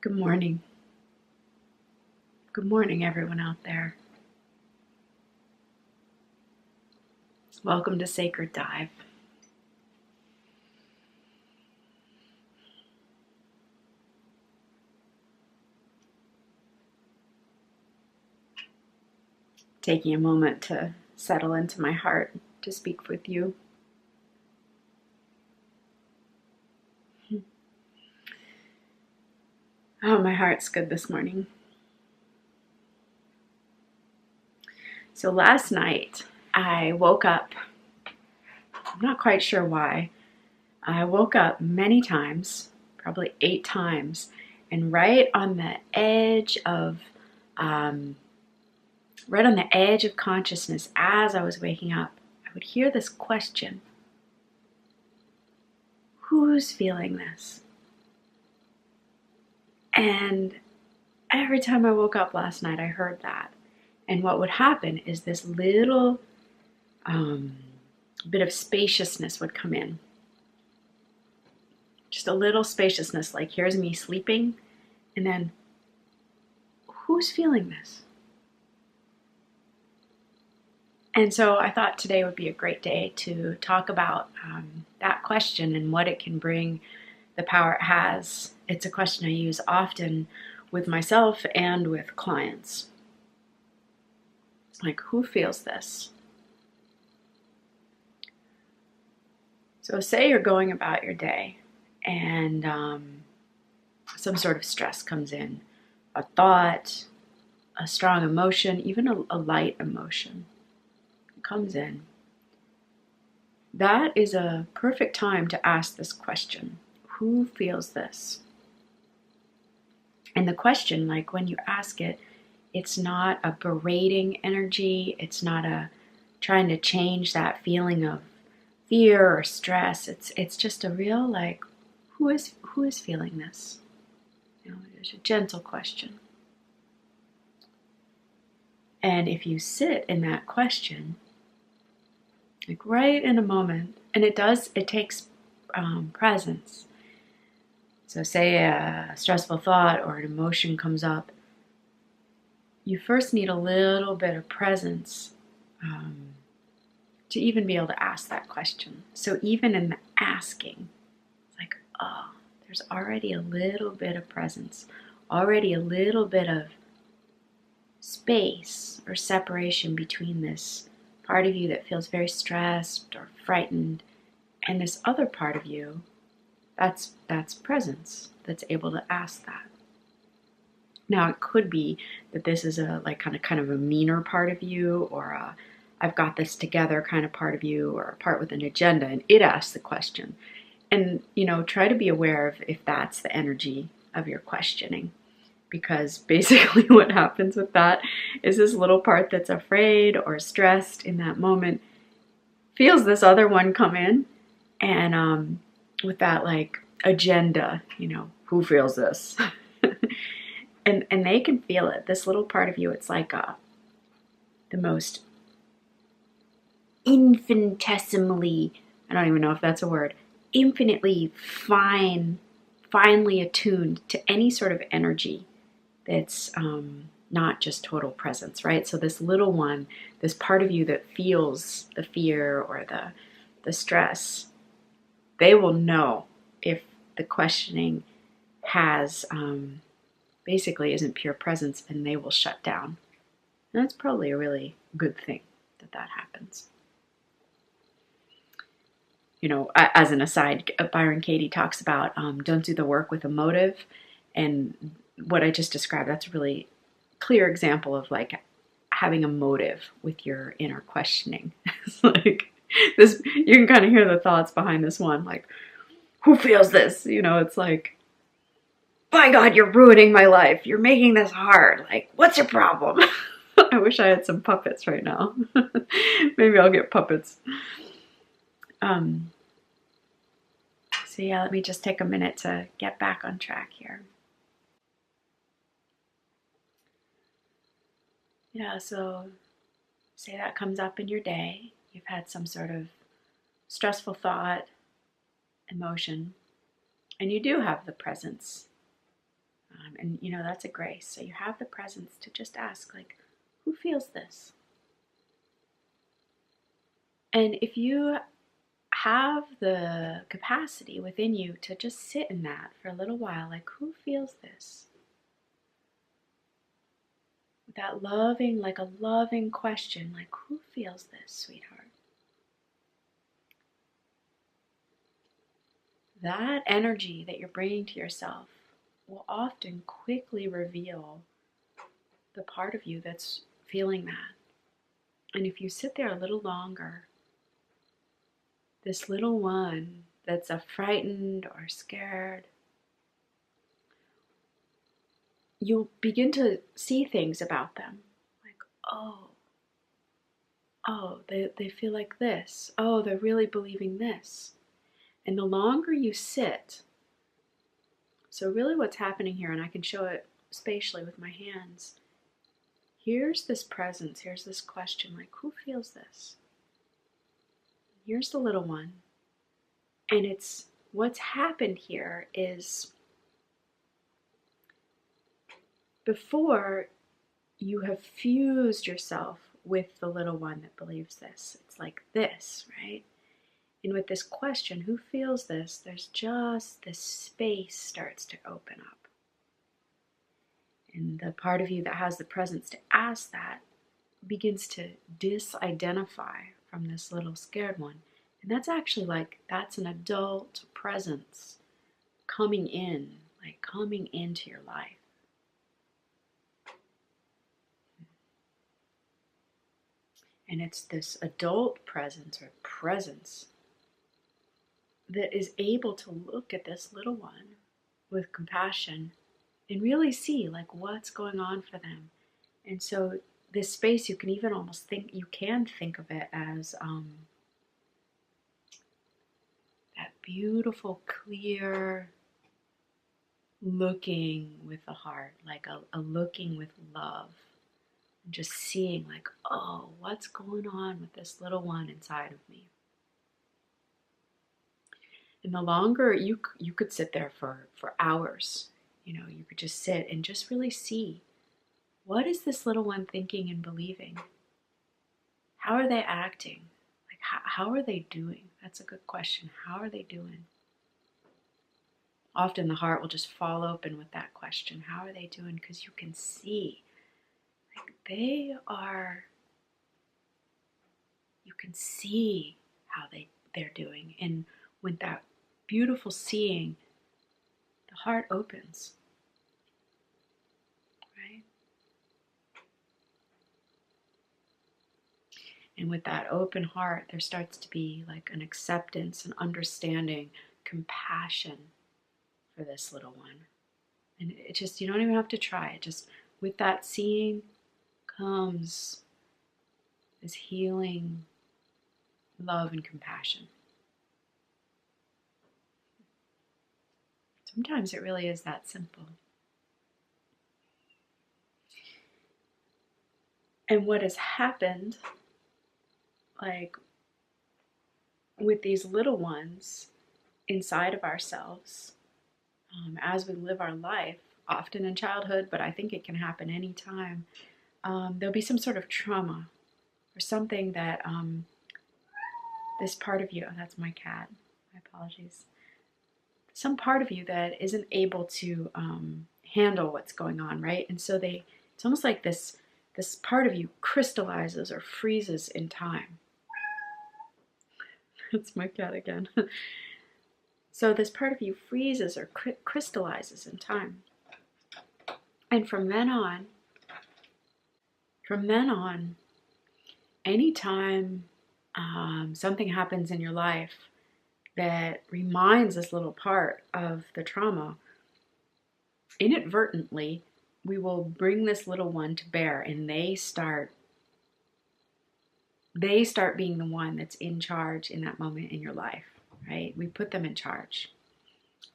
Good morning. Good morning, everyone out there. Welcome to Sacred Dive. Taking a moment to settle into my heart to speak with you. Oh, my heart's good this morning. So last night I woke up. I'm not quite sure why. I woke up many times, probably 8 times, and right on the edge of consciousness as I was waking up, I would hear this question: who's feeling this? And every time I woke up last night, I heard that. And what would happen is this little bit of spaciousness would come in. Just a little spaciousness, like here's me sleeping, and then who's feeling this? And so I thought today would be a great day to talk about that question and what it can bring, the power it has. It's a question I use often with myself and with clients. Like, who feels this? So say you're going about your day and some sort of stress comes in, a thought, a strong emotion, even a light emotion comes in. That is a perfect time to ask this question: who feels this? And the question, like when you ask it, it's not a berating energy. It's not a trying to change that feeling of fear or stress. It's just a real, like, who is feeling this? It's a gentle question. And if you sit in that question, like right in a moment, and it takes presence. So say a stressful thought or an emotion comes up, you first need a little bit of presence to even be able to ask that question. So even in the asking, it's like, oh, there's already a little bit of presence, already a little bit of space or separation between this part of you that feels very stressed or frightened and this other part of you that's presence, that's able to ask that. Now it could be that this is a kind of a meaner part of you, or a I've got this together kind of part of you, or a part with an agenda, and it asks the question. And try to be aware of if that's the energy of your questioning, because basically what happens with that is this little part that's afraid or stressed in that moment feels this other one come in, and with that like agenda, who feels this? and they can feel it. This little part of you, it's like the most infinitesimally, I don't even know if that's a word, infinitely finely attuned to any sort of energy that's not just total presence, right? So this little one, this part of you that feels the fear or the stress, they will know if the questioning has basically isn't pure presence, and they will shut down. And that's probably a really good thing that happens. As an aside, Byron Katie talks about don't do the work with a motive. And what I just described, that's a really clear example of like having a motive with your inner questioning. It's like this, you can kind of hear the thoughts behind this one, like, who feels this? It's like, by God, you're ruining my life. You're making this hard. Like, what's your problem? I wish I had some puppets right now. Maybe I'll get puppets. So yeah, let me just take a minute to get back on track here. Yeah, so say that comes up in your day. You've had some sort of stressful thought, emotion, and you do have the presence And that's a grace. So you have the presence to just ask, like, who feels this? And if you have the capacity within you to just sit in that for a little while, like, who feels this? That loving, like a loving question, like, who feels this, sweetheart? That energy that you're bringing to yourself will often quickly reveal the part of you that's feeling that. And if you sit there a little longer, this little one that's frightened or scared, you'll begin to see things about them. Like, they feel like this. Oh, they're really believing this. And the longer you sit, so really what's happening here, and I can show it spatially with my hands, here's this presence, here's this question, like, who feels this? Here's the little one. And it's what's happened here is before you have fused yourself with the little one that believes this. It's like this, right? And with this question, who feels this? There's just this space starts to open up. And the part of you that has the presence to ask that begins to disidentify from this little scared one. And that's actually that's an adult presence coming in, like coming into your life. And it's this adult presence or presence that is able to look at this little one with compassion and really see like what's going on for them. And so this space, you can even almost think of it as that beautiful, clear looking with the heart, like a looking with love. And just seeing like, oh, what's going on with this little one inside of me? And the longer you could sit there for hours, you could just sit and just really see, what is this little one thinking and believing? How are they acting? Like, how are they doing? That's a good question. How are they doing? Often the heart will just fall open with that question. How are they doing? Because you can see, like, you can see how they're doing. And with that beautiful seeing, the heart opens, right? And with that open heart, there starts to be like an acceptance, an understanding, compassion for this little one. And it just, you don't even have to try it. Just with that seeing comes this healing, love, and compassion. Sometimes it really is that simple. And what has happened, like with these little ones inside of ourselves, as we live our life, often in childhood, but I think it can happen anytime, there'll be some sort of trauma or something that this part of you, oh, that's my cat, my apologies, some part of you that isn't able to handle what's going on, right? And so it's almost like this part of you crystallizes or freezes in time. That's my cat again. So this part of you freezes or crystallizes in time. And from then on, anytime something happens in your life that reminds this little part of the trauma, inadvertently, we will bring this little one to bear, and they start being the one that's in charge in that moment in your life, right? We put them in charge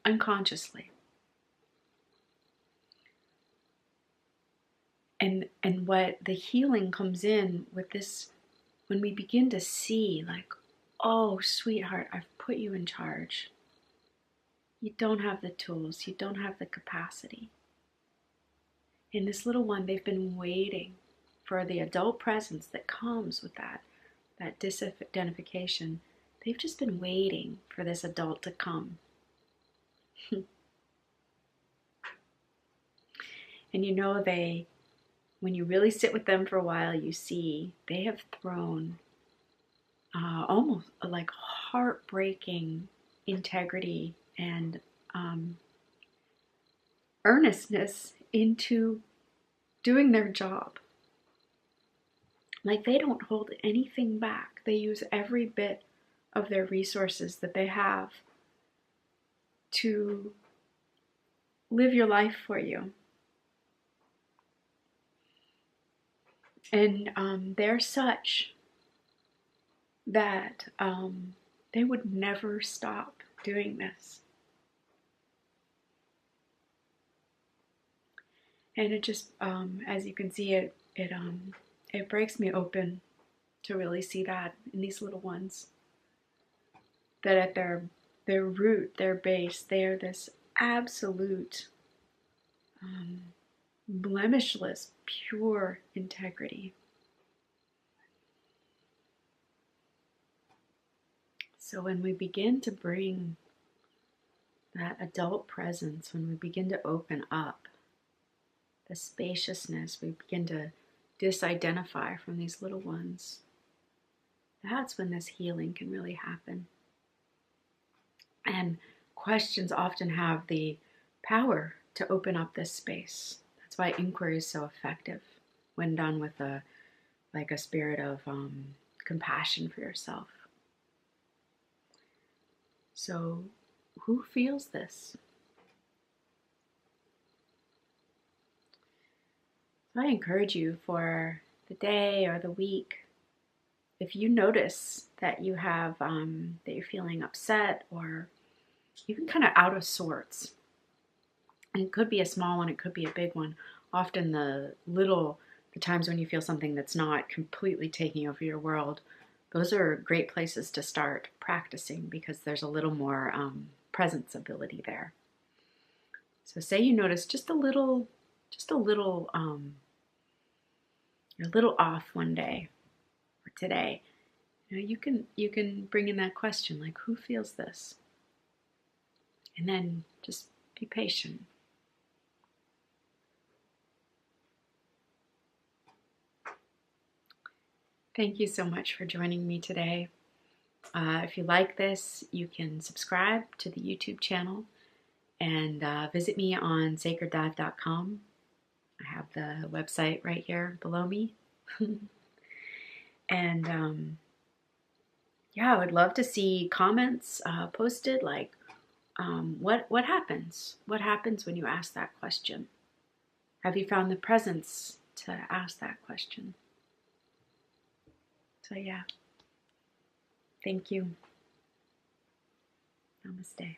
unconsciously. And what the healing comes in with this, when we begin to see like, oh, sweetheart, I've put you in charge. You don't have the tools. You don't have the capacity. In this little one, they've been waiting for the adult presence that comes with that disidentification. They've just been waiting for this adult to come. And you know, when you really sit with them for a while, you see they have thrown almost like heartbreaking integrity and earnestness into doing their job. Like they don't hold anything back. They use every bit of their resources that they have to live your life for you. And they're such that they would never stop doing this. And it just, as you can see, it breaks me open to really see that in these little ones. That at their root, their base, they are this absolute, blemishless, pure integrity. So when we begin to bring that adult presence, when we begin to open up the spaciousness, we begin to disidentify from these little ones, that's when this healing can really happen. And questions often have the power to open up this space. That's why inquiry is so effective when done with a spirit of compassion for yourself. So, who feels this? So I encourage you for the day or the week, if you notice that you have that you're feeling upset or even kind of out of sorts, and it could be a small one, it could be a big one. Often the times when you feel something that's not completely taking over your world, those are great places to start practicing because there's a little more presence ability there. So say you notice just a little, you're a little off one day or today. You can bring in that question like, who feels this? And then just be patient. Thank you so much for joining me today. If you like this, you can subscribe to the YouTube channel and visit me on sacreddive.com. I have the website right here below me. And yeah, I would love to see comments posted like, what happens? What happens when you ask that question? Have you found the presence to ask that question? So yeah, thank you. Namaste.